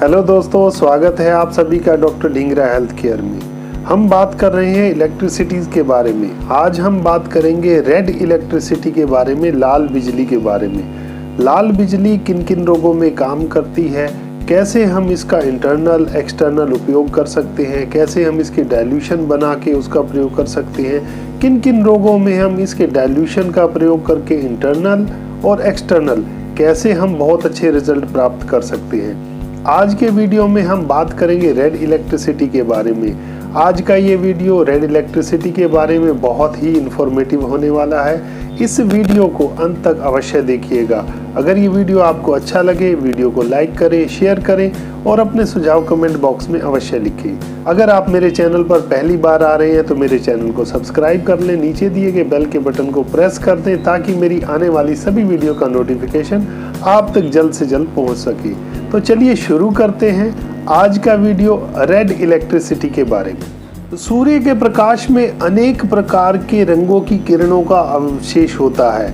Hello दोस्तों, स्वागत है आप सभी का डॉक्टर ढींगरा हेल्थ केयर में। हम बात कर रहे हैं इलेक्ट्रिसिटी के बारे में। आज हम बात करेंगे रेड इलेक्ट्रिसिटी के बारे में, लाल बिजली के बारे में। लाल बिजली किन किन रोगों में काम करती है, कैसे हम इसका इंटरनल एक्सटर्नल उपयोग कर सकते हैं, कैसे हम इसके डाइल्यूशन बना के उसका प्रयोग कर सकते हैं, किन किन रोगों में हम इसके डाइल्यूशन का प्रयोग करके इंटरनल और एक्सटर्नल कैसे हम बहुत अच्छे रिजल्ट प्राप्त कर सकते हैं। आज के वीडियो में हम बात करेंगे रेड इलेक्ट्रिसिटी के बारे में। आज का ये वीडियो रेड इलेक्ट्रिसिटी के बारे में बहुत ही इंफॉर्मेटिव होने वाला है। इस वीडियो को अंत तक अवश्य देखिएगा। अगर ये वीडियो आपको अच्छा लगे, वीडियो को लाइक करें, शेयर करें और अपने सुझाव कमेंट बॉक्स में अवश्य लिखें। अगर आप मेरे चैनल पर पहली बार आ रहे हैं तो मेरे चैनल को सब्सक्राइब कर लें, नीचे दिए गए बेल के बटन को प्रेस कर दें ताकि मेरी आने वाली सभी वीडियो का नोटिफिकेशन आप तक जल्द से जल्द पहुंच सके। तो चलिए शुरू करते हैं आज का वीडियो रेड इलेक्ट्रिसिटी के बारे में। सूर्य के प्रकाश में अनेक प्रकार के रंगों की किरणों का अवशेष होता है।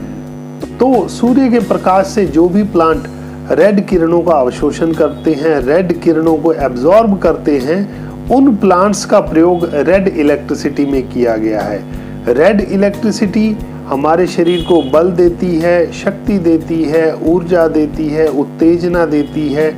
तो सूर्य के प्रकाश से जो भी प्लांट रेड किरणों का अवशोषण करते हैं, रेड किरणों को एब्जॉर्ब करते हैं, उन प्लांट्स का प्रयोग रेड इलेक्ट्रिसिटी में किया गया है। रेड इलेक्ट्रिसिटी हमारे शरीर को बल देती है, शक्ति देती है, ऊर्जा देती है, उत्तेजना देती है,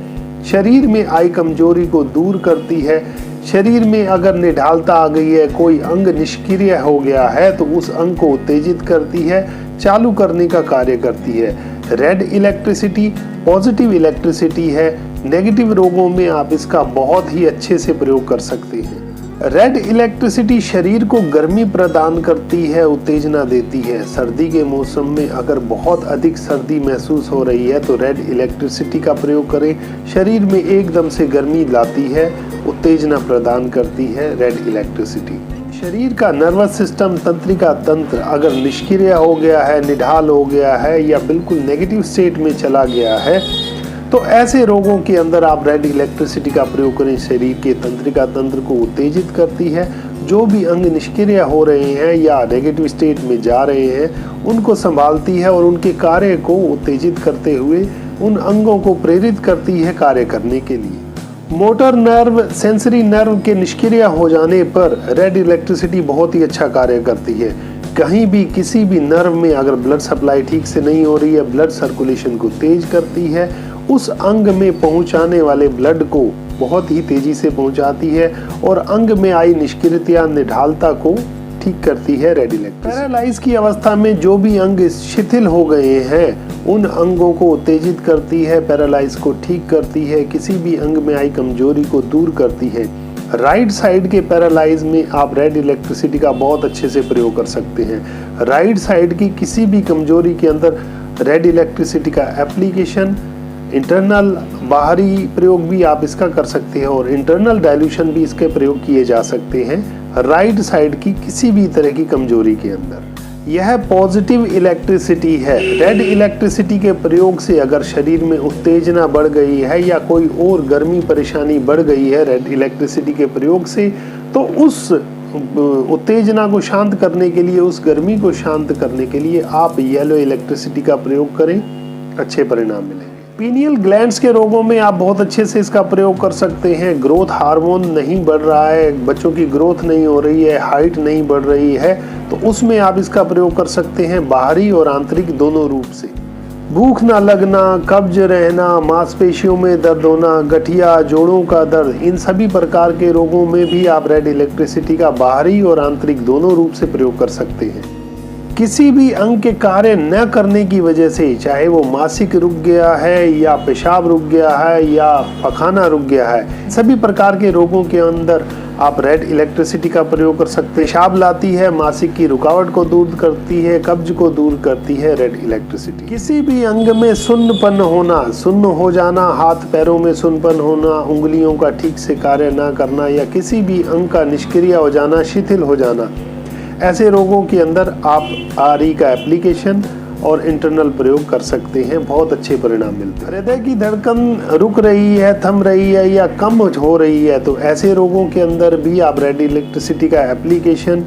शरीर में आई कमजोरी को दूर करती है। शरीर में अगर निढालता आ गई है, कोई अंग निष्क्रिय हो गया है तो उस अंग को उत्तेजित करती है, चालू करने का कार्य करती है। रेड इलेक्ट्रिसिटी पॉजिटिव इलेक्ट्रिसिटी है। नेगेटिव रोगों में आप इसका बहुत ही अच्छे से प्रयोग कर सकते हैं। रेड इलेक्ट्रिसिटी शरीर को गर्मी प्रदान करती है, उत्तेजना देती है। सर्दी के मौसम में अगर बहुत अधिक सर्दी महसूस हो रही है तो रेड इलेक्ट्रिसिटी का प्रयोग करें। शरीर में एकदम से गर्मी लाती है, उत्तेजना प्रदान करती है रेड इलेक्ट्रिसिटी। शरीर का नर्वस सिस्टम, तंत्रिका तंत्र अगर निष्क्रिय हो गया है, निढाल हो गया है या बिल्कुल नेगेटिव स्टेट में चला गया है तो ऐसे रोगों के अंदर आप रेड इलेक्ट्रिसिटी का प्रयोग करें। शरीर के तंत्रिका तंत्र को उत्तेजित करती है। जो भी अंग निष्क्रिय हो रहे हैं या नेगेटिव स्टेट में जा रहे हैं उनको संभालती है और उनके कार्य को उत्तेजित करते हुए उन अंगों को प्रेरित करती है कार्य करने के लिए। मोटर नर्व, सेंसरी नर्व के निष्क्रिय हो जाने पर रेड इलेक्ट्रिसिटी बहुत ही अच्छा कार्य करती है। कहीं भी किसी भी नर्व में अगर ब्लड सप्लाई ठीक से नहीं हो रही है, ब्लड सर्कुलेशन को तेज करती है, उस अंग में पहुंचाने वाले ब्लड को बहुत ही तेजी से पहुंचाती है और अंग में आई निष्क्रियता, निढालता को ठीक करती है रेड इलेक्ट्रिसिटी। पैरालाइज की अवस्था में जो भी अंग शिथिल हो गए हैं उन अंगों को उत्तेजित करती है, पैरालाइज को ठीक करती है, किसी भी अंग में आई कमजोरी को दूर करती है। राइट साइड के पैरालाइज में आप रेड इलेक्ट्रिसिटी का बहुत अच्छे से प्रयोग कर सकते हैं। राइट साइड की किसी भी कमजोरी के अंदर रेड इलेक्ट्रिसिटी का एप्लीकेशन, इंटरनल बाहरी प्रयोग भी आप इसका कर सकते हैं और इंटरनल डाइल्यूशन भी इसके प्रयोग किए जा सकते हैं राइट साइड की किसी भी तरह की कमजोरी के अंदर। यह पॉजिटिव इलेक्ट्रिसिटी है। रेड इलेक्ट्रिसिटी के प्रयोग से अगर शरीर में उत्तेजना बढ़ गई है या कोई और गर्मी परेशानी बढ़ गई है रेड इलेक्ट्रिसिटी के प्रयोग से, तो उस उत्तेजना को शांत करने के लिए, उस गर्मी को शांत करने के लिए आप येलो इलेक्ट्रिसिटी का प्रयोग करें, अच्छे परिणाम मिलेंगे। पीनियल ग्लैंड्स के रोगों में आप बहुत अच्छे से इसका प्रयोग कर सकते हैं। ग्रोथ हार्मोन नहीं बढ़ रहा है, बच्चों की ग्रोथ नहीं हो रही है, हाइट नहीं बढ़ रही है, तो उसमें आप इसका प्रयोग कर सकते हैं बाहरी और आंतरिक दोनों रूप से। भूख ना लगना, कब्ज रहना, मांसपेशियों में दर्द होना, गठिया, जोड़ों का दर्द, इन सभी प्रकार के रोगों में भी आप रेड इलेक्ट्रिसिटी का बाहरी और आंतरिक दोनों रूप से प्रयोग कर सकते हैं। किसी भी अंग के कार्य न करने की वजह से, चाहे वो मासिक रुक गया है या पेशाब रुक गया है या पखाना रुक गया है, सभी प्रकार के रोगों के अंदर आप रेड इलेक्ट्रिसिटी का प्रयोग कर सकते हैं। पेशाब लाती है, मासिक की रुकावट को दूर करती है, कब्ज को दूर करती है रेड इलेक्ट्रिसिटी। किसी भी अंग में सुन्नपन होना, सुन्न हो जाना, हाथ पैरों में सुन्नपन होना, उंगलियों का ठीक से कार्य ना करना या किसी भी अंग का निष्क्रिय हो जाना, शिथिल हो जाना, ऐसे रोगों के अंदर आप आरई का एप्लीकेशन और इंटरनल प्रयोग कर सकते हैं, बहुत अच्छे परिणाम मिलते हैं। हृदय की धड़कन रुक रही है, थम रही है या कम हो रही है, तो ऐसे रोगों के अंदर भी आप रेड इलेक्ट्रिसिटी का एप्लीकेशन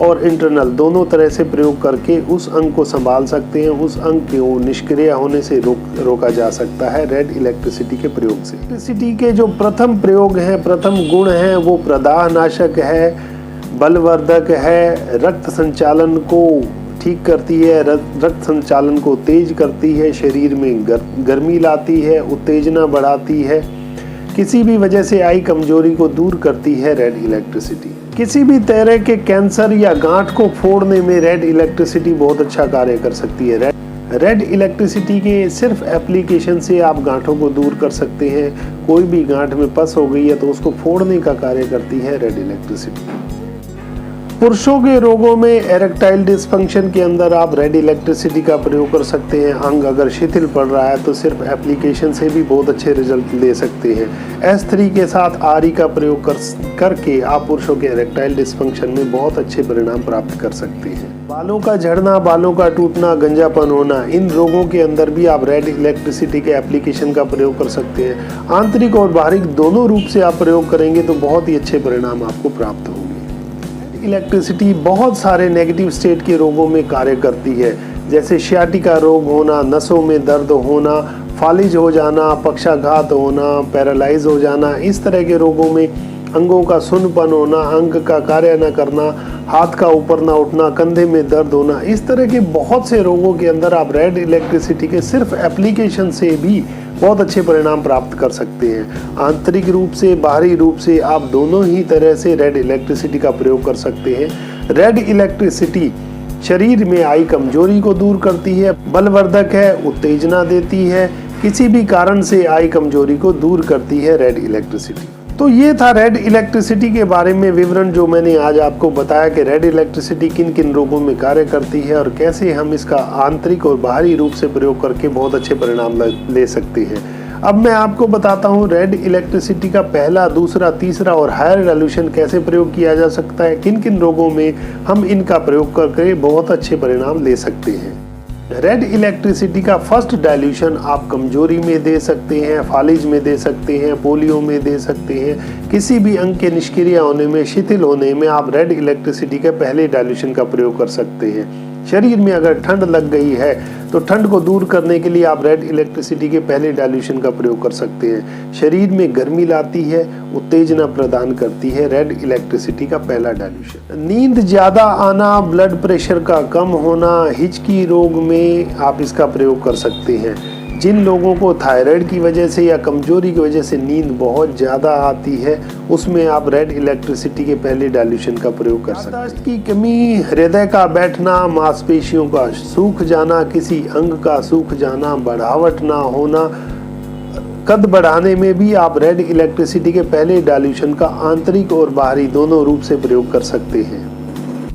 और इंटरनल दोनों तरह से प्रयोग करके उस अंग को संभाल सकते हैं। उस अंग को निष्क्रिय होने से रोका जा सकता है रेड इलेक्ट्रिसिटी के प्रयोग से। इलेक्ट्रिसिटी के जो प्रथम प्रयोग है, प्रथम गुण है, वो प्रदाह नाशक है, बलवर्धक है, रक्त संचालन को ठीक करती है, रक्त संचालन को तेज करती है, शरीर में गर्मी लाती है, उत्तेजना बढ़ाती है, किसी भी वजह से आई कमजोरी को दूर करती है रेड इलेक्ट्रिसिटी। किसी भी तरह के कैंसर या गांठ को फोड़ने में रेड इलेक्ट्रिसिटी बहुत अच्छा कार्य कर सकती है। रेड इलेक्ट्रिसिटी के सिर्फ एप्लीकेशन से आप गांठों को दूर कर सकते हैं। कोई भी गांठ में पस हो गई है तो उसको फोड़ने का कार्य करती है रेड इलेक्ट्रिसिटी। पुरुषों के रोगों में एरेक्टाइल डिसफंक्शन के अंदर आप रेड इलेक्ट्रिसिटी का प्रयोग कर सकते हैं। अंग अगर शिथिल पड़ रहा है तो सिर्फ एप्लीकेशन से भी बहुत अच्छे रिजल्ट ले सकते हैं। S3 के साथ RE का प्रयोग करके आप पुरुषों के एरेक्टाइल डिसफंक्शन में बहुत अच्छे परिणाम प्राप्त कर सकते हैं। बालों का झड़ना, बालों का टूटना, गंजापन होना, इन रोगों के अंदर भी आप रेड इलेक्ट्रिसिटी के एप्लीकेशन का प्रयोग कर सकते हैं। आंतरिक और बाहरी दोनों रूप से आप प्रयोग करेंगे तो बहुत ही अच्छे परिणाम आपको प्राप्त होंगे। इलेक्ट्रिसिटी बहुत सारे नेगेटिव स्टेट के रोगों में कार्य करती है, जैसे सियाटिका रोग होना, नसों में दर्द होना, फालिज हो जाना, पक्षाघात होना, पैरालाइज हो जाना। इस तरह के रोगों में अंगों का सुन्नपन होना, अंग का कार्य न करना, हाथ का ऊपर ना उठना, कंधे में दर्द होना, इस तरह के बहुत से रोगों के अंदर आप रेड इलेक्ट्रिसिटी के सिर्फ एप्लीकेशन से भी बहुत अच्छे परिणाम प्राप्त कर सकते हैं। आंतरिक रूप से, बाहरी रूप से आप दोनों ही तरह से रेड इलेक्ट्रिसिटी का प्रयोग कर सकते हैं। रेड इलेक्ट्रिसिटी शरीर में आई कमजोरी को दूर करती है, बलवर्धक है, उत्तेजना देती है, किसी भी कारण से आई कमजोरी को दूर करती है रेड इलेक्ट्रिसिटी। तो ये था रेड इलेक्ट्रिसिटी के बारे में विवरण जो मैंने आज आपको बताया कि रेड इलेक्ट्रिसिटी किन किन रोगों में कार्य करती है और कैसे हम इसका आंतरिक और बाहरी रूप से प्रयोग करके बहुत अच्छे परिणाम ले सकते हैं। अब मैं आपको बताता हूँ रेड इलेक्ट्रिसिटी का पहला, दूसरा, तीसरा और हायर डाइल्यूशन कैसे प्रयोग किया जा सकता है, किन किन रोगों में हम इनका प्रयोग करके बहुत अच्छे परिणाम ले सकते हैं। रेड इलेक्ट्रिसिटी का फर्स्ट डाइल्यूशन आप कमजोरी में दे सकते हैं, फालिज में दे सकते हैं, पोलियो में दे सकते हैं। किसी भी अंग के निष्क्रिय होने में, शिथिल होने में आप रेड इलेक्ट्रिसिटी के पहले डाइल्यूशन का प्रयोग कर सकते हैं। शरीर में अगर ठंड लग गई है तो ठंड को दूर करने के लिए आप रेड इलेक्ट्रिसिटी के पहले डाइल्यूशन का प्रयोग कर सकते हैं। शरीर में गर्मी लाती है, उत्तेजना प्रदान करती है रेड इलेक्ट्रिसिटी का पहला डाइल्यूशन। नींद ज्यादा आना, ब्लड प्रेशर का कम होना, हिचकी रोग में आप इसका प्रयोग कर सकते हैं। जिन लोगों को थायराइड की वजह से या कमजोरी की वजह से नींद बहुत ज़्यादा आती है, उसमें आप रेड इलेक्ट्रिसिटी के पहले डाइल्यूशन का प्रयोग कर सकते हैं। याददाश्त की कमी, हृदय का बैठना, मांसपेशियों का सूख जाना, किसी अंग का सूख जाना, बढ़ावट ना होना, कद बढ़ाने में भी आप रेड इलेक्ट्रिसिटी के पहले डाइल्यूशन का आंतरिक और बाहरी दोनों रूप से प्रयोग कर सकते हैं।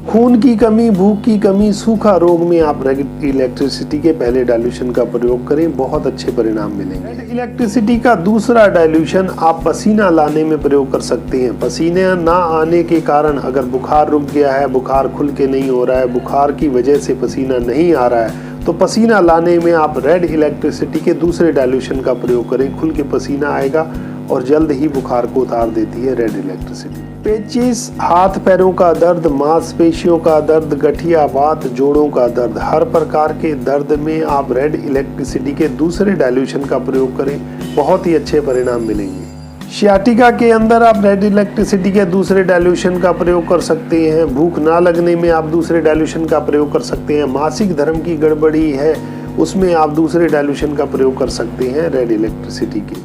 खून की कमी, भूख की कमी, सूखा रोग में आप रेड इलेक्ट्रिसिटी के पहले डाइल्यूशन का प्रयोग करें, बहुत अच्छे परिणाम मिलेंगे। रेड इलेक्ट्रिसिटी का दूसरा डाइल्यूशन आप पसीना लाने में प्रयोग कर सकते हैं। पसीना ना आने के कारण अगर बुखार रुक गया है, बुखार खुल के नहीं हो रहा है, बुखार की वजह से पसीना नहीं आ रहा है, तो पसीना लाने में आप रेड इलेक्ट्रिसिटी के दूसरे डाइल्यूशन का प्रयोग करें। खुल के पसीना आएगा और जल्द ही बुखार को उतार देती है रेड इलेक्ट्रिसिटी। पेचिस, हाथ पैरों का दर्द, मांसपेशियों का दर्द, गठिया वात, जोड़ों का दर्द, हर प्रकार के दर्द में आप रेड इलेक्ट्रिसिटी के दूसरे डाइल्यूशन का प्रयोग करें, बहुत ही अच्छे परिणाम मिलेंगे। सियाटिका के अंदर आप रेड इलेक्ट्रिसिटी के दूसरे डाइल्यूशन का प्रयोग कर सकते हैं। भूख ना लगने में आप दूसरे डाइल्यूशन का प्रयोग कर सकते हैं। मासिक धर्म की गड़बड़ी है, उसमें आप दूसरे डाइल्यूशन का प्रयोग कर सकते हैं रेड इलेक्ट्रिसिटी के।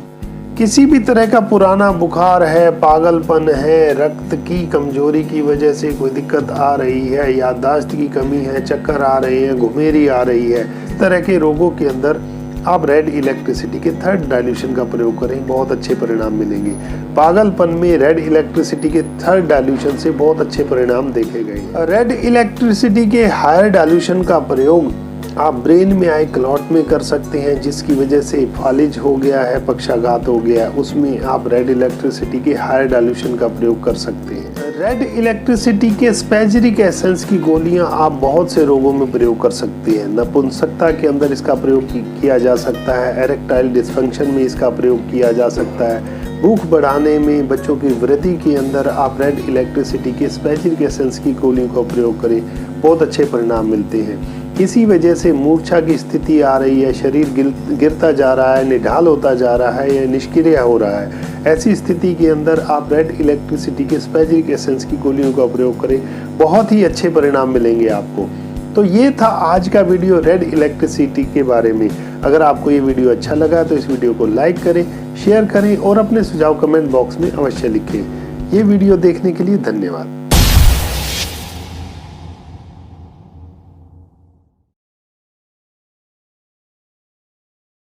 किसी भी तरह का पुराना बुखार है, पागलपन है, रक्त की कमजोरी की वजह से कोई दिक्कत आ रही है, याददाश्त की कमी है, चक्कर आ रहे हैं, घुमेरी आ रही है, इस तरह के रोगों के अंदर आप रेड इलेक्ट्रिसिटी के थर्ड डाइल्यूशन का प्रयोग करें, बहुत अच्छे परिणाम मिलेंगे। पागलपन में रेड इलेक्ट्रिसिटी के थर्ड डाइल्यूशन से बहुत अच्छे परिणाम देखे गए। रेड इलेक्ट्रिसिटी के हायर डाइल्यूशन का प्रयोग आप ब्रेन में आए क्लॉट में कर सकते हैं, जिसकी वजह से फालिज हो गया है, पक्षाघात हो गया है, उसमें आप रेड इलेक्ट्रिसिटी के हायर डाइल्यूशन का प्रयोग कर सकते हैं। रेड इलेक्ट्रिसिटी के स्पेजरिक एसेंस की गोलियां आप बहुत से रोगों में प्रयोग कर सकते हैं। नपुंसकता के अंदर इसका प्रयोग किया जा सकता है, एरेक्टाइल डिसफंक्शन में इसका प्रयोग किया जा सकता है, भूख बढ़ाने में, बच्चों की वृद्धि के अंदर आप रेड इलेक्ट्रिसिटी के स्पेसिफिक एसेंस की गोलियों का प्रयोग करें, बहुत अच्छे परिणाम मिलते हैं। किसी वजह से मूर्छा की स्थिति आ रही है, शरीर गिरता जा रहा है, निढाल होता जा रहा है या निष्क्रिय हो रहा है, ऐसी स्थिति के अंदर आप रेड इलेक्ट्रिसिटी के स्पेसिफिक एसेंस की गोलियों का प्रयोग करें, बहुत ही अच्छे परिणाम मिलेंगे आपको। तो ये था आज का वीडियो रेड इलेक्ट्रिसिटी के बारे में। अगर आपको ये वीडियो अच्छा लगा तो इस वीडियो को लाइक करें, शेयर करें और अपने सुझाव कमेंट बॉक्स में अवश्य लिखें। ये वीडियो देखने के लिए धन्यवाद।